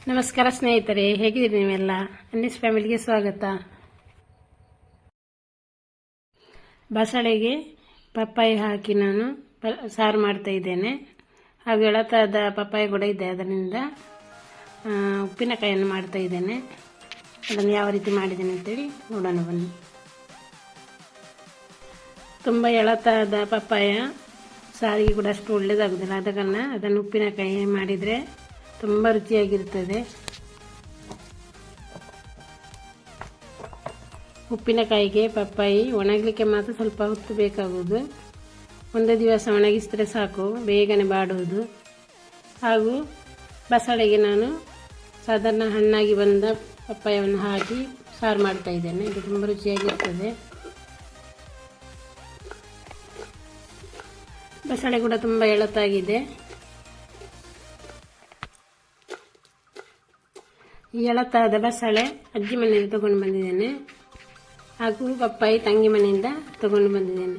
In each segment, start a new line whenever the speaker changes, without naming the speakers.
ನಮಸ್ಕಾರ ಸ್ನೇಹಿತರೆ, ಹೇಗಿದ್ದೀರಿ ನೀವೆಲ್ಲ? ಅನ್ನಿಸ್ ಫ್ಯಾಮಿಲಿಗೆ ಸ್ವಾಗತ. ಬಸಳೆಗೆ ಪಪ್ಪಾಯಿ ಹಾಕಿ ನಾನು ಸಾರು ಮಾಡ್ತಾ ಇದ್ದೇನೆ. ಹಾಗೂ ಎಳತಾದ ಪಪ್ಪಾಯಿ ಕೂಡ ಇದೆ, ಅದರಿಂದ ಉಪ್ಪಿನಕಾಯಿಯನ್ನು ಮಾಡ್ತಾ ಇದ್ದೇನೆ. ಅದನ್ನು ಯಾವ ರೀತಿ ಮಾಡಿದ್ದೇನೆ ಅಂತೇಳಿ ನೋಡೋಣ ಬನ್ನಿ. ತುಂಬ ಎಳತಾದ ಪಪ್ಪಾಯ ಸಾರಿಗೆ ಕೂಡ ಅಷ್ಟು ಒಳ್ಳೆಯದಾಗೋದಿಲ್ಲ, ಆದ ಕಾರಣ ಅದನ್ನು ಉಪ್ಪಿನಕಾಯಿ ಮಾಡಿದರೆ ತುಂಬ ರುಚಿಯಾಗಿರುತ್ತದೆ. ಉಪ್ಪಿನಕಾಯಿಗೆ ಪಪ್ಪಾಯಿ ಒಣಗಲಿಕ್ಕೆ ಮಾತ್ರ ಸ್ವಲ್ಪ ಹೊತ್ತು ಬೇಕಾಗುವುದು. ಒಂದು ದಿವಸ ಒಣಗಿಸಿದರೆ ಸಾಕು, ಬೇಗನೆ ಬಾಡುವುದು. ಹಾಗೂ ಬಸಳೆಗೆ ನಾನು ಸಾಧಾರಣ ಹಣ್ಣಾಗಿ ಬಂದ ಪಪ್ಪಾಯವನ್ನು ಹಾಕಿ ಸಾರು ಮಾಡ್ತಾ ಇದ್ದೇನೆ. ಇದು ತುಂಬ ರುಚಿಯಾಗಿರ್ತದೆ. ಬಸಳೆ ಕೂಡ ತುಂಬ ಎಳತಾಗಿದೆ. ಈ ಎಳತಾದ ಬಸಳೆ ಅಜ್ಜಿ ಮನೆಯಿಂದ ತಗೊಂಡು ಬಂದಿದ್ದೇನೆ, ಹಾಗೂ ಪಪ್ಪಾಯಿ ತಂಗಿ ಮನೆಯಿಂದ ತಗೊಂಡು ಬಂದಿದ್ದೇನೆ.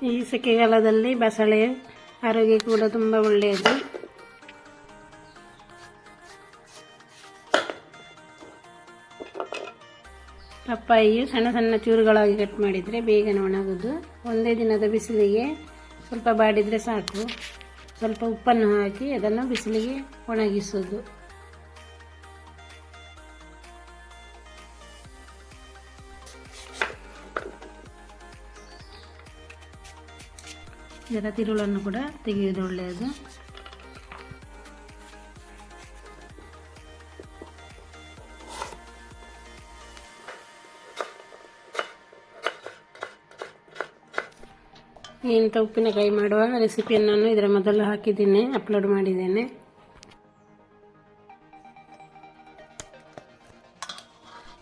ಈ ಸೆಕೆಗಾಲದಲ್ಲಿ ಬಸಳೆ ಆರೋಗ್ಯ ಕೂಡ ತುಂಬ ಒಳ್ಳೆಯದು. ಪಪ್ಪಾಯಿಯು ಸಣ್ಣ ಸಣ್ಣ ಚೂರುಗಳಾಗಿ ಕಟ್ ಮಾಡಿದರೆ ಬೇಗನೆ ಒಣಗುವುದು. ಒಂದೇ ದಿನದ ಬಿಸಿಲಿಗೆ ಸ್ವಲ್ಪ ಬಾಡಿದರೆ ಸಾಕು. ಸ್ವಲ್ಪ ಉಪ್ಪನ್ನು ಹಾಕಿ ಅದನ್ನು ಬಿಸಿಲಿಗೆ ಒಣಗಿಸುವುದು. ಇದರ ತಿರುಳನ್ನು ಕೂಡ ತೆಗೆಯುವುದು ಒಳ್ಳೆಯದು. ಇಂಥ ಉಪ್ಪಿನಕಾಯಿ ಮಾಡುವ ರೆಸಿಪಿಯನ್ನು ನಾನು ಇದರ ಮೊದಲು ಹಾಕಿದ್ದೇನೆ, ಅಪ್ಲೋಡ್ ಮಾಡಿದ್ದೇನೆ.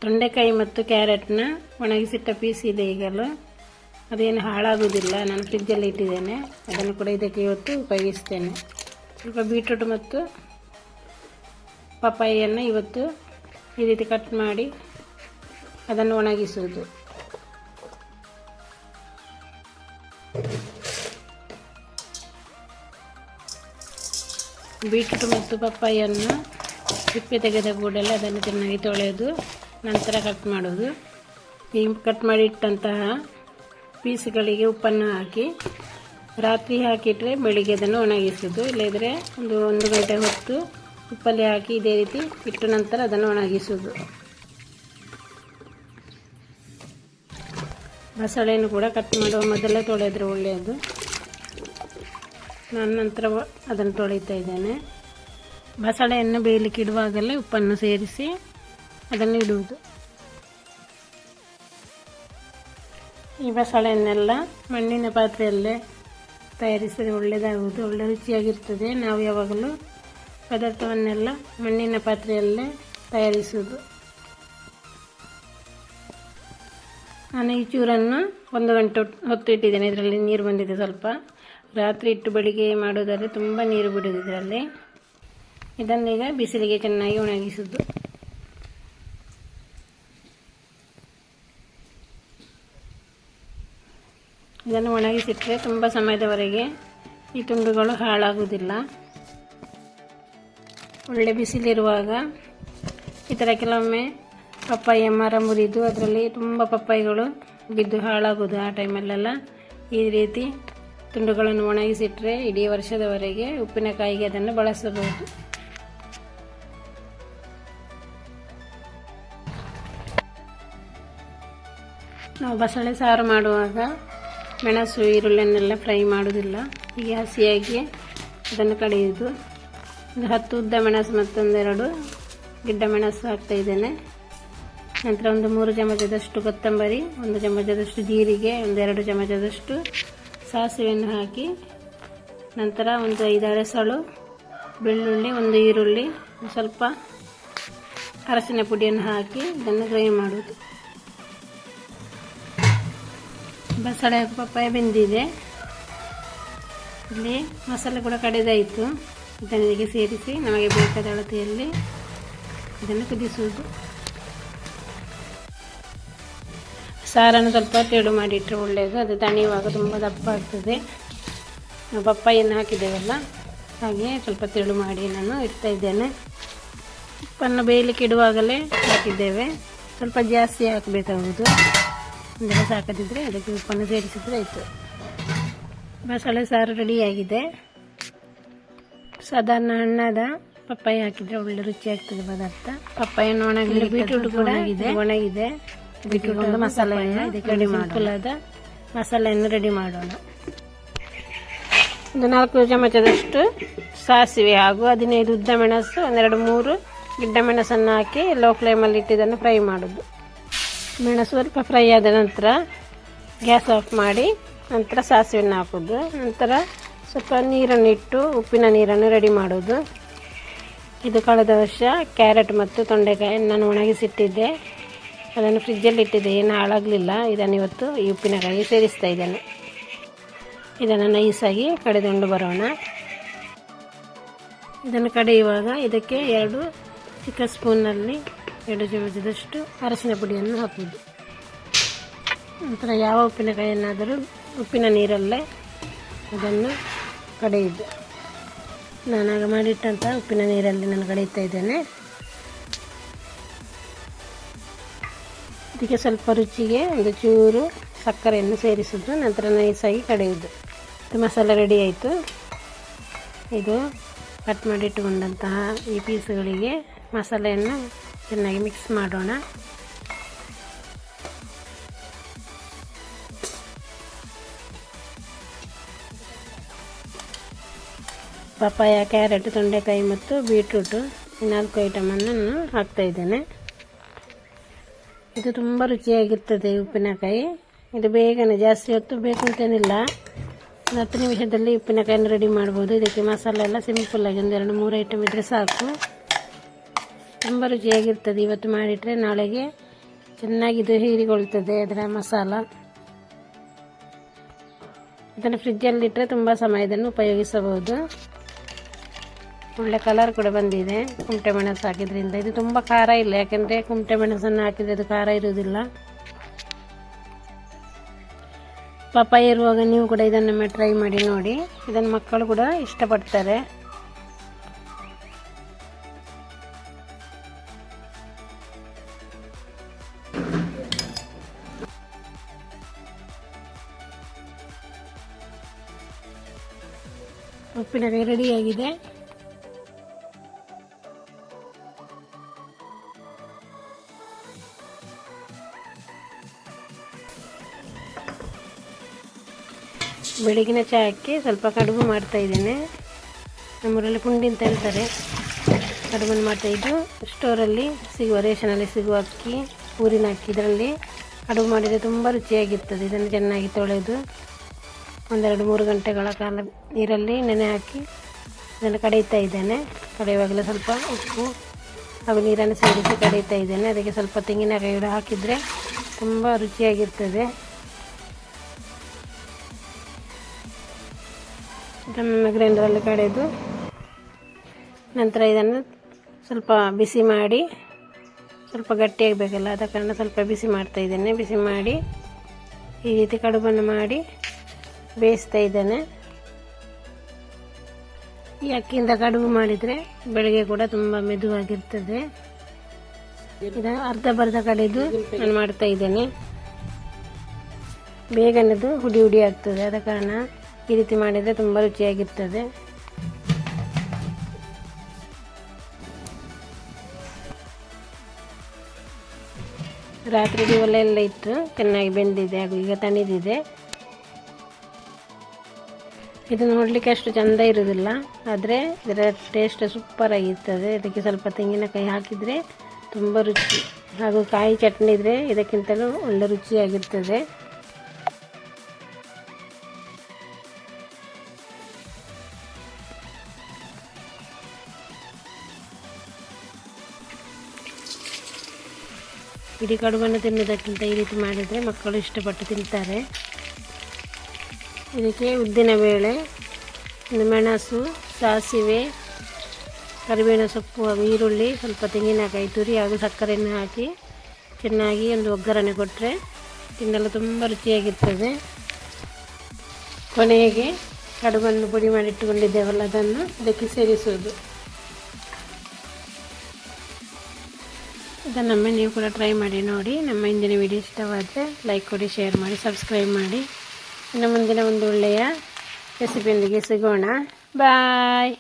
ತೊಂಡೆಕಾಯಿ ಮತ್ತು ಕ್ಯಾರೆಟ್ನ ಒಣಗಿಸಿಟ್ಟ ಪೀಸ್ ಇದೆ ಈಗಲೂ, ಅದೇನು ಹಾಳಾಗುವುದಿಲ್ಲ. ನಾನು ಫ್ರಿಜ್ಜಲ್ಲಿ ಇಟ್ಟಿದ್ದೇನೆ, ಅದನ್ನು ಕೂಡ ಇದಕ್ಕೆ ಇವತ್ತು ಉಪಯೋಗಿಸ್ತೇನೆ. ಸ್ವಲ್ಪ ಬೀಟ್ರೂಟ್ ಮತ್ತು ಪಪ್ಪಾಯಿಯನ್ನು ಇವತ್ತು ಈ ರೀತಿ ಕಟ್ ಮಾಡಿ ಅದನ್ನು ಒಣಗಿಸುವುದು. ಬೀಟ್ರೂಟ್ ಮತ್ತು ಪಪ್ಪಾಯಿಯನ್ನು ಸಿಪ್ಪೆ ತೆಗೆದ ಕೂಡಲೇ ಅದನ್ನು ಚೆನ್ನಾಗಿ ತೊಳೆದು ನಂತರ ಕಟ್ ಮಾಡೋದು. ಈ ಕಟ್ ಮಾಡಿ ಇಟ್ಟಂತಹ ಪೀಸ್ಗಳಿಗೆ ಉಪ್ಪನ್ನು ಹಾಕಿ ರಾತ್ರಿ ಹಾಕಿಟ್ರೆ ಬೆಳಿಗ್ಗೆ ಅದನ್ನು ಒಣಗಿಸೋದು. ಇಲ್ಲದಿದ್ದರೆ ಒಂದು ಗಂಟೆ ಹೊತ್ತು ಉಪ್ಪಲ್ಲಿ ಹಾಕಿ ಇದೇ ರೀತಿ ಇಟ್ಟ ನಂತರ ಅದನ್ನು ಒಣಗಿಸೋದು. ಬಸಳೆಯನ್ನು ಕೂಡ ಕಟ್ ಮಾಡುವ ಮೊದಲೇ ತೊಳೆದರೆ ಒಳ್ಳೆಯದು. ನಾನು ನಂತರ ಅದನ್ನು ತೊಳಿತಾ ಇದ್ದೇನೆ. ಬಸಳೆಯನ್ನು ಬೇಯಲಿಕ್ಕೆ ಇಡುವಾಗಲೇ ಉಪ್ಪನ್ನು ಸೇರಿಸಿ ಅದನ್ನು ಇಡುವುದು. ಈ ಬಸಳೆಯನ್ನೆಲ್ಲ ಮಣ್ಣಿನ ಪಾತ್ರೆಯಲ್ಲೇ ತಯಾರಿಸಿದರೆ ಒಳ್ಳೆಯದಾಗುವುದು, ಒಳ್ಳೆ ರುಚಿಯಾಗಿರ್ತದೆ. ನಾವು ಯಾವಾಗಲೂ ಪದಾರ್ಥವನ್ನೆಲ್ಲ ಮಣ್ಣಿನ ಪಾತ್ರೆಯಲ್ಲೇ ತಯಾರಿಸುವುದು. ನಾನು ಈ ಚೂರನ್ನು 1 ಗಂಟೆ ಹೊತ್ತು ಇಟ್ಟಿದ್ದೇನೆ. ಇದರಲ್ಲಿ ನೀರು ಬಂದಿದೆ ಸ್ವಲ್ಪ. ರಾತ್ರಿ ಇಟ್ಟು ಬೆಳಿಗ್ಗೆ ಮಾಡೋದಾದರೆ ತುಂಬ ನೀರು ಬಿಡೋದು ಇದರಲ್ಲಿ. ಇದನ್ನೀಗ ಬಿಸಿಲಿಗೆ ಚೆನ್ನಾಗಿ ಒಣಗಿಸುವುದು. ಇದನ್ನು ಒಣಗಿಸಿಟ್ಟರೆ ತುಂಬ ಸಮಯದವರೆಗೆ ಈ ತುಂಡುಗಳು ಹಾಳಾಗುವುದಿಲ್ಲ. ಒಳ್ಳೆ ಬಿಸಿಲಿರುವಾಗ ಈ ಥರ ಕೆಲವೊಮ್ಮೆ ಪಪ್ಪಾಯಿಯ ಮರ ಮುರಿದು ಅದರಲ್ಲಿ ತುಂಬ ಪಪ್ಪಾಯಿಗಳು ಬಿದ್ದು ಹಾಳಾಗೋದು. ಆ ಟೈಮಲ್ಲೆಲ್ಲ ಈ ರೀತಿ ತುಂಡುಗಳನ್ನು ಒಣಗಿಸಿಟ್ರೆ ಇಡೀ ವರ್ಷದವರೆಗೆ ಉಪ್ಪಿನಕಾಯಿಗೆ ಅದನ್ನು ಬಳಸಬಹುದು. ನಾವು ಬಸಳೆ ಸಾರು ಮಾಡುವಾಗ ಮೆಣಸು ಈರುಳ್ಳಿಯನ್ನೆಲ್ಲ ಫ್ರೈ ಮಾಡೋದಿಲ್ಲ, ಹೀಗೆ ಹಸಿಯಾಗಿ ಅದನ್ನು ಕಡಿಯುವುದು. 10 ಉದ್ದ ಮೆಣಸು ಮತ್ತು 2 ಗಿಡ್ಡ ಮೆಣಸು ಹಾಕ್ತಾ ಇದ್ದೇನೆ. ನಂತರ 3 ಚಮಚದಷ್ಟು ಕೊತ್ತಂಬರಿ, 1 ಚಮಚದಷ್ಟು ಜೀರಿಗೆ, 2 ಚಮಚದಷ್ಟು ಸಾಸಿವೆಯನ್ನು ಹಾಕಿ ನಂತರ 5-6 ಎಸಳು ಬೆಳ್ಳುಳ್ಳಿ, 1 ಈರುಳ್ಳಿ, ಸ್ವಲ್ಪ ಅರಸಿನ ಪುಡಿಯನ್ನು ಹಾಕಿ ಇದನ್ನು ಫ್ರೈ ಮಾಡುವುದು. ಬಸಳೆ ಪಪ್ಪಾಯ ಬೆಂದಿದೆ. ಇಲ್ಲಿ ಮಸಾಲೆ ಕೂಡ ಕಡೆದಾಯಿತು. ಇದನ್ನಿಗೆ ಸೇರಿಸಿ ನಮಗೆ ಬೇಕಾದ ಅಳತೆಯಲ್ಲಿ ಇದನ್ನು ಕುದಿಸುವುದು. ಸಾರನ್ನು ಸ್ವಲ್ಪ ತೆಳು ಮಾಡಿಟ್ಟರೆ ಒಳ್ಳೆಯದು, ಅದು ತಣಿಯುವಾಗ ತುಂಬ ದಪ್ಪ ಆಗ್ತದೆ. ನಾವು ಪಪ್ಪಾಯಿಯನ್ನು ಹಾಕಿದ್ದೇವಲ್ಲ, ಹಾಗೆ ಸ್ವಲ್ಪ ತೆಳು ಮಾಡಿ ನಾನು ಇಡ್ತಾ ಇದ್ದೇನೆ. ಉಪ್ಪನ್ನು ಬೇಯಲಿಕ್ಕೆ ಇಡುವಾಗಲೇ ಹಾಕಿದ್ದೇವೆ, ಸ್ವಲ್ಪ ಜಾಸ್ತಿ ಹಾಕಬೇಕಾಗುವುದು, ಅಂದರೆ ಸಾಕದಿದ್ದರೆ ಅದಕ್ಕೆ ಉಪ್ಪನ್ನು ಸೇರಿಸಿದರೆ ಆಯಿತು. ಮಸಾಲೆ ಸಾರು ರೆಡಿಯಾಗಿದೆ. ಸಾಧಾರಣ ಹಣ್ಣಾದ ಪಪ್ಪಾಯ ಹಾಕಿದರೆ ಒಳ್ಳೆ ರುಚಿ ಆಗ್ತದೆ ಪದಾರ್ಥ. ಪಪ್ಪಾಯನ್ನು ಒಣಗಿ, ಬೀಟ್ರೂಟ್ ಕೂಡ ಒಣಗಿದೆ. ಬೀಟ್ರೂಟ್ ಒಂದು ಮಸಾಲೆಯನ್ನು ಇದಕ್ಕೆ ರೆಡಿ ಮಾಡಲಾದ ಮಸಾಲೆಯನ್ನು ರೆಡಿ ಮಾಡೋಣ. ಒಂದು 4 ಚಮಚದಷ್ಟು ಸಾಸಿವೆ ಹಾಗೂ 15 ಉದ್ದ ಮೆಣಸು, 1-2-3 ಗಿಡ್ಡ ಮೆಣಸನ್ನು ಹಾಕಿ ಲೋ ಫ್ಲೇಮಲ್ಲಿ ಇಟ್ಟು ಇದನ್ನು ಫ್ರೈ ಮಾಡೋದು. ಮೆಣಸು ಸ್ವಲ್ಪ ಫ್ರೈ ಆದ ನಂತರ ಗ್ಯಾಸ್ ಆಫ್ ಮಾಡಿ ನಂತರ ಸಾಸಿವೆಯನ್ನು ಹಾಕೋದು. ನಂತರ ಸ್ವಲ್ಪ ನೀರನ್ನು ಇಟ್ಟು ಉಪ್ಪಿನ ನೀರನ್ನು ರೆಡಿ ಮಾಡೋದು. ಇದು ಕಳೆದ ವರ್ಷ ಕ್ಯಾರೆಟ್ ಮತ್ತು ತೊಂಡೆಕಾಯಿ ನಾನು ಒಣಗಿಸಿಟ್ಟಿದ್ದೆ, ಅದನ್ನು ಫ್ರಿಜ್ಜಲ್ಲಿ ಇಟ್ಟಿದ್ದೆ, ಏನು ಹಾಳಾಗಲಿಲ್ಲ. ಇದನ್ನು ಇವತ್ತು ಈ ಉಪ್ಪಿನಕಾಯಿ ಸೇರಿಸ್ತಾ ಇದ್ದೇನೆ. ಇದನ್ನು ನೈಸಾಗಿ ಕಡೆದುಕೊಂಡು ಬರೋಣ. ಇದನ್ನು ಕಡೆಯುವಾಗ ಇದಕ್ಕೆ 2 ಚಿಕ್ಕ ಸ್ಪೂನಲ್ಲಿ 2 ಚಮಚದಷ್ಟು ಅರಸಿನ ಪುಡಿಯನ್ನು ಹಾಕುವುದು. ನಂತರ ಯಾವ ಉಪ್ಪಿನಕಾಯಿಯನ್ನಾದರೂ ಉಪ್ಪಿನ ನೀರಲ್ಲೇ ಅದನ್ನು ಕಡೆಯುವುದು. ನಾನಾಗ ಮಾಡಿಟ್ಟಂಥ ಉಪ್ಪಿನ ನೀರಲ್ಲಿ ನಾನು ಕಡೆಯುತ್ತಾ ಇದ್ದೇನೆ. ಇದಕ್ಕೆ ಸ್ವಲ್ಪ ರುಚಿಗೆ ಒಂದು ಚೂರು ಸಕ್ಕರೆಯನ್ನು ಸೇರಿಸುವುದು. ನಂತರ ನೈಸಾಗಿ ಕಡೆಯುವುದು. ಇದು ಮಸಾಲೆ ರೆಡಿ ಆಯಿತು. ಇದು ಕಟ್ ಮಾಡಿಟ್ಟುಕೊಂಡಂತಹ ಈ ಪೀಸ್ಗಳಿಗೆ ಮಸಾಲೆಯನ್ನು ಚೆನ್ನಾಗಿ ಮಿಕ್ಸ್ ಮಾಡೋಣ. ಪಪ್ಪಾಯ, ಕ್ಯಾರೆಟ್, ತೊಂಡೆಕಾಯಿ ಮತ್ತು ಬೀಟ್ರೂಟು ಈ 4 ಐಟಮನ್ನು ನಾನು ಹಾಕ್ತಾಯಿದ್ದೇನೆ. ಇದು ತುಂಬ ರುಚಿಯಾಗಿರ್ತದೆ ಉಪ್ಪಿನಕಾಯಿ. ಇದು ಬೇಗನೆ, ಜಾಸ್ತಿ ಹೊತ್ತು ಬೇಕು ಅಂತೇನಿಲ್ಲ, 10 ನಿಮಿಷದಲ್ಲಿ ಉಪ್ಪಿನಕಾಯಿಯನ್ನು ರೆಡಿ ಮಾಡ್ಬೋದು. ಇದಕ್ಕೆ ಮಸಾಲೆ ಎಲ್ಲ ಸಿಂಪಲ್ಲಾಗಿ 1-2-3 ಐಟಮ್ ಇದ್ದರೆ ಸಾಕು. ತುಂಬ ರುಚಿಯಾಗಿರ್ತದೆ. ಇವತ್ತು ಮಾಡಿಟ್ರೆ ನಾಳೆಗೆ ಚೆನ್ನಾಗಿದು ಹೀರಿಕೊಳ್ತದೆ ಅದರ ಮಸಾಲ. ಇದನ್ನು ಫ್ರಿಜ್ಜಲ್ಲಿಟ್ಟರೆ ತುಂಬ ಸಮಯ ಇದನ್ನು ಉಪಯೋಗಿಸಬಹುದು. ಒಳ್ಳೆ ಕಲರ್ ಕೂಡ ಬಂದಿದೆ ಕುಮಟೆ ಮೆಣಸು ಹಾಕಿದ್ರಿಂದ. ಇದು ತುಂಬ ಖಾರ ಇಲ್ಲ, ಯಾಕೆಂದರೆ ಕುಮಟೆ ಮೆಣಸನ್ನು ಹಾಕಿದರೆ ಅದು ಖಾರ ಇರುವುದಿಲ್ಲ. ಪಪ್ಪಾಯ ಇರುವಾಗ ನೀವು ಕೂಡ ಇದನ್ನೊಮ್ಮೆ ಟ್ರೈ ಮಾಡಿ ನೋಡಿ. ಇದನ್ನು ಮಕ್ಕಳು ಕೂಡ ಇಷ್ಟಪಡ್ತಾರೆ. ಉಪ್ಪಿನಕಾಯಿ ರೆಡಿಯಾಗಿದೆ. ಬೆಳಗಿನ ಚಹಾಕ್ಕೆ ಸ್ವಲ್ಪ ಕಡುಬು ಮಾಡ್ತಾಯಿದ್ದೇನೆ. ನಮ್ಮೂರಲ್ಲಿ ಪುಂಡಿ ಅಂತ ಹೇಳ್ತಾರೆ. ಕಡುಬನ್ನು ಮಾಡ್ತಾಯಿದ್ದು ಸ್ಟೋರಲ್ಲಿ ಸಿಗುವ, ರೇಷನಲ್ಲಿ ಸಿಗುವ ಅಕ್ಕಿ, ಊರಿನ ಅಕ್ಕಿ, ಇದರಲ್ಲಿ ಕಡುಬು ಮಾಡಿದರೆ ತುಂಬ ರುಚಿಯಾಗಿರ್ತದೆ. ಇದನ್ನು ಚೆನ್ನಾಗಿ ತೊಳೆದು 1-2-3 ಗಂಟೆಗಳ ಕಾಲ ನೀರಲ್ಲಿ ನೆನೆ ಹಾಕಿ ಇದನ್ನು ಕಡೆಯುತ್ತಾ ಇದ್ದೇನೆ. ಕಡೆಯುವಾಗಲೇ ಸ್ವಲ್ಪ ಉಪ್ಪು ಹಾಗೂ ನೀರನ್ನು ಸೇರಿಸಿ ಕಡೆಯುತ್ತಾ ಇದ್ದೇನೆ. ಅದಕ್ಕೆ ಸ್ವಲ್ಪ ತೆಂಗಿನಕಾಯಿ ಕೂಡ ಹಾಕಿದರೆ ತುಂಬ ರುಚಿಯಾಗಿರ್ತದೆ. ಇದನ್ನು ಗ್ರೈಂಡರಲ್ಲಿ ಕಡೆದು ನಂತರ ಇದನ್ನು ಸ್ವಲ್ಪ ಬಿಸಿ ಮಾಡಿ, ಸ್ವಲ್ಪ ಗಟ್ಟಿಯಾಗಬೇಕಲ್ಲ, ಆದ ಕಾರಣ ಸ್ವಲ್ಪ ಬಿಸಿ ಮಾಡ್ತಾ ಇದ್ದೇನೆ. ಬಿಸಿ ಮಾಡಿ ಈ ರೀತಿ ಕಡುಬನ್ನು ಮಾಡಿ ಬೇಯಿಸ್ತಾ ಇದ್ದೇನೆ. ಈ ಅಕ್ಕಿಯಿಂದ ಕಡುಬು ಮಾಡಿದರೆ ಬೆಳಗ್ಗೆ ಕೂಡ ತುಂಬ ಮೆದುವಾಗಿರ್ತದೆ. ಇದನ್ನು ಅರ್ಧ ಕಡೆದು ನಾನು ಮಾಡ್ತಾ ಇದ್ದೇನೆ. ಬೇಗನೆದು ಹುಡಿ ಹುಡಿ ಆಗ್ತದೆ, ಆದ ಕಾರಣ ಈ ರೀತಿ ಮಾಡಿದರೆ ತುಂಬ ರುಚಿಯಾಗಿರ್ತದೆ. ರಾತ್ರಿ ಒಲೆಯೆಲ್ಲ ಇಟ್ಟು ಚೆನ್ನಾಗಿ ಬೆಂದಿದೆ ಹಾಗೂ ಈಗ ತಣಿದಿದೆ. ಇದು ನೋಡಲಿಕ್ಕೆ ಅಷ್ಟು ಚೆಂದ ಇರೋದಿಲ್ಲ, ಆದರೆ ಇದರ ಟೇಸ್ಟ್ ಸೂಪರ್ ಆಗಿರ್ತದೆ. ಇದಕ್ಕೆ ಸ್ವಲ್ಪ ತೆಂಗಿನಕಾಯಿ ಹಾಕಿದರೆ ತುಂಬ ರುಚಿ, ಹಾಗೂ ಕಾಯಿ ಚಟ್ನಿ ಇದ್ದರೆ ಇದಕ್ಕಿಂತಲೂ ಒಳ್ಳೆ ರುಚಿಯಾಗಿರ್ತದೆ. ಇಡೀ ಕಡುಬನ್ನು ತಿನ್ನೋದಕ್ಕಿಂತ ಈ ರೀತಿ ಮಾಡಿದರೆ ಮಕ್ಕಳು ಇಷ್ಟಪಟ್ಟು ತಿಂತಾರೆ. ಇದಕ್ಕೆ ಉದ್ದಿನಬೇಳೆ, ಮೆಣಸು, ಸಾಸಿವೆ, ಕರಿಬೇವಿನ ಸೊಪ್ಪು ಹಾಗೂ ಈರುಳ್ಳಿ, ಸ್ವಲ್ಪ ತೆಂಗಿನಕಾಯಿ ತುರಿ ಹಾಗೂ ಸಕ್ಕರೆಯನ್ನು ಹಾಕಿ ಚೆನ್ನಾಗಿ ಒಂದು ಒಗ್ಗರಣೆ ಕೊಟ್ಟರೆ ತಿನ್ನಲು ತುಂಬ ರುಚಿಯಾಗಿರ್ತದೆ. ಕೊನೆಗೆ ಕಡುಬನ್ನು ಪುಡಿ ಮಾಡಿಟ್ಟುಕೊಂಡಿದ್ದೇವಲ್ಲ ಅದನ್ನು ಇದಕ್ಕೆ ಸೇರಿಸುವುದು. ಇದನ್ನೊಮ್ಮೆ ನೀವು ಕೂಡ ಟ್ರೈ ಮಾಡಿ ನೋಡಿ. ನಮ್ಮ ಇಂದಿನ ವಿಡಿಯೋ ಇಷ್ಟವಾದರೆ ಲೈಕ್ ಕೊಡಿ, ಶೇರ್ ಮಾಡಿ, ಸಬ್ಸ್ಕ್ರೈಬ್ ಮಾಡಿ. ಇನ್ನು ಮುಂದಿನ ಒಂದು ಒಳ್ಳೆಯ ರೆಸಿಪಿಯೊಂದಿಗೆ ಸಿಗೋಣ. ಬಾಯ್.